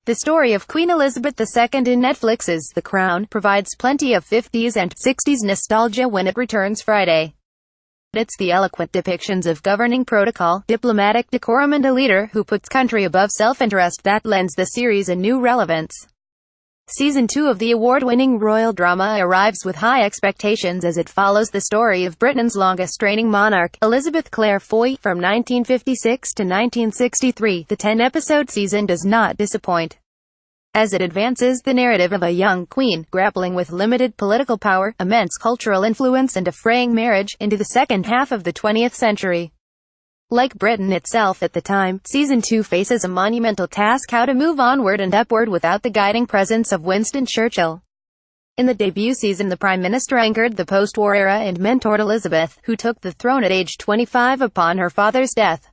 The story of Queen Elizabeth II in Netflix's The Crown provides plenty of 50s and 60s nostalgia when it returns Friday. It's the eloquent depictions of governing protocol, diplomatic decorum and a leader who puts country above self-interest that lends the series a new relevance. Season 2 of the award-winning royal drama arrives with high expectations as it follows the story of Britain's longest-reigning monarch, Elizabeth Claire Foy, from 1956 to 1963. The 10-episode season does not disappoint, as it advances the narrative of a young queen, grappling with limited political power, immense cultural influence and a fraying marriage, into the second half of the 20th century. Like Britain itself at the time, Season 2 faces a monumental task: how to move onward and upward without the guiding presence of Winston Churchill. In the debut season, the Prime Minister anchored the post-war era and mentored Elizabeth, who took the throne at age 25 upon her father's death.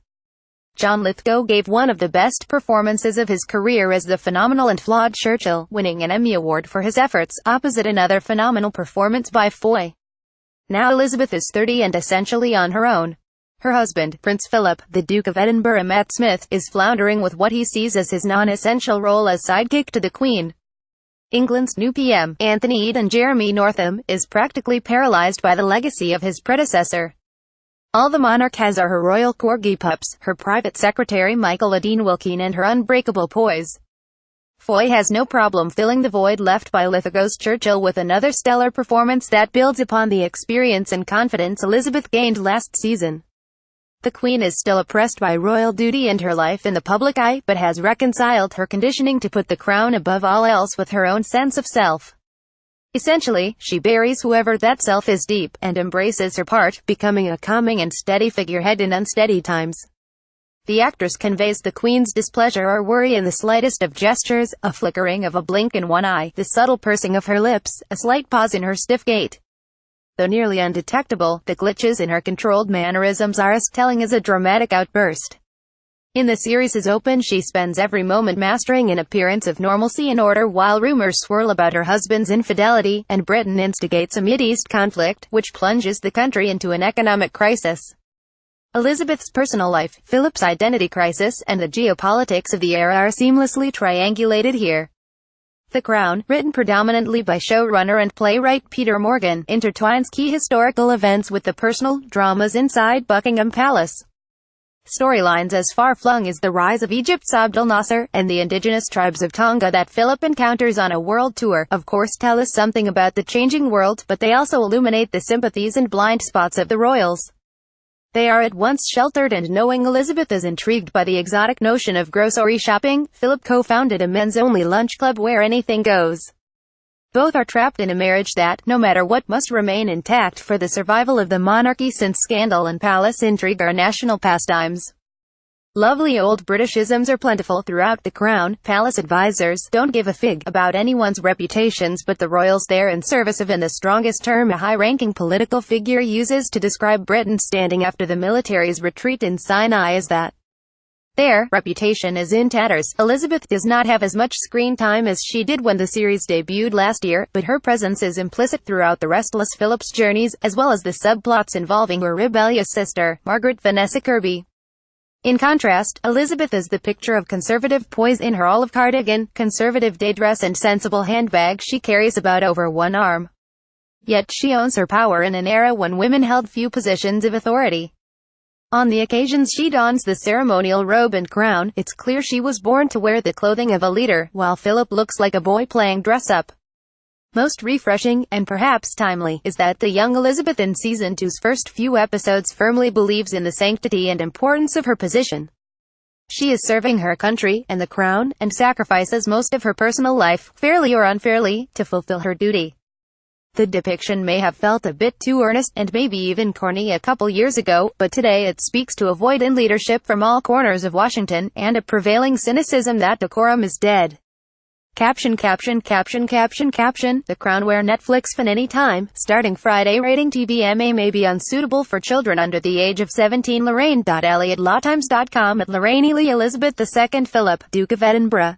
John Lithgow gave one of the best performances of his career as the phenomenal and flawed Churchill, winning an Emmy Award for his efforts, opposite another phenomenal performance by Foy. Now Elizabeth is 30 and essentially on her own. Her husband, Prince Philip, the Duke of Edinburgh, Matt Smith, is floundering with what he sees as his non-essential role as sidekick to the Queen. England's new PM, Anthony Eden Jeremy Northam, is practically paralysed by the legacy of his predecessor. All the monarch has are her royal corgi pups, her private secretary Michael Adine Wilkine and her unbreakable poise. Foy has no problem filling the void left by Lithgow's Churchill with another stellar performance that builds upon the experience and confidence Elizabeth gained last season. The Queen is still oppressed by royal duty and her life in the public eye, but has reconciled her conditioning to put the crown above all else with her own sense of self. Essentially, she buries whoever that self is deep, and embraces her part, becoming a calming and steady figurehead in unsteady times. The actress conveys the Queen's displeasure or worry in the slightest of gestures, a flickering of a blink in one eye, the subtle pursing of her lips, a slight pause in her stiff gait. Though nearly undetectable, the glitches in her controlled mannerisms are as telling as a dramatic outburst. In the series' open, she spends every moment mastering an appearance of normalcy and order while rumors swirl about her husband's infidelity, and Britain instigates a Mideast conflict, which plunges the country into an economic crisis. Elizabeth's personal life, Philip's identity crisis, and the geopolitics of the era are seamlessly triangulated here. The Crown, written predominantly by showrunner and playwright Peter Morgan, intertwines key historical events with the personal dramas inside Buckingham Palace. Storylines as far-flung as the rise of Egypt's Abd al-Nasser, and the indigenous tribes of Tonga that Philip encounters on a world tour, of course tell us something about the changing world, but they also illuminate the sympathies and blind spots of the royals. They are at once sheltered and knowing. Elizabeth is intrigued by the exotic notion of grocery shopping. Philip co-founded a men's-only lunch club where anything goes. Both are trapped in a marriage that, no matter what, must remain intact for the survival of the monarchy, since scandal and palace intrigue are national pastimes. Lovely old Britishisms are plentiful throughout The Crown. Palace advisors don't give a fig about anyone's reputations but the royals they're in service of, and the strongest term a high-ranking political figure uses to describe Britain's standing after the military's retreat in Sinai is that their reputation is in tatters. Elizabeth does not have as much screen time as she did when the series debuted last year, but her presence is implicit throughout the restless Philip's journeys, as well as the subplots involving her rebellious sister, Margaret Vanessa Kirby. In contrast, Elizabeth is the picture of conservative poise in her olive cardigan, conservative day dress and sensible handbag she carries about over one arm. Yet she owns her power in an era when women held few positions of authority. On the occasions she dons the ceremonial robe and crown, it's clear she was born to wear the clothing of a leader, while Philip looks like a boy playing dress-up. Most refreshing, and perhaps timely, is that the young Elizabeth in Season 2's first few episodes firmly believes in the sanctity and importance of her position. She is serving her country, and the crown, and sacrifices most of her personal life, fairly or unfairly, to fulfill her duty. The depiction may have felt a bit too earnest, and maybe even corny a couple years ago, but today it speaks to a void in leadership from all corners of Washington, and a prevailing cynicism that decorum is dead. Caption. The Crown, where Netflix fan anytime, starting Friday. Rating TBMA may be unsuitable for children under the age of 17. Lorraine.Elliott, lawtimes.com. At Lorraine Ely, Elizabeth II Philip, Duke of Edinburgh.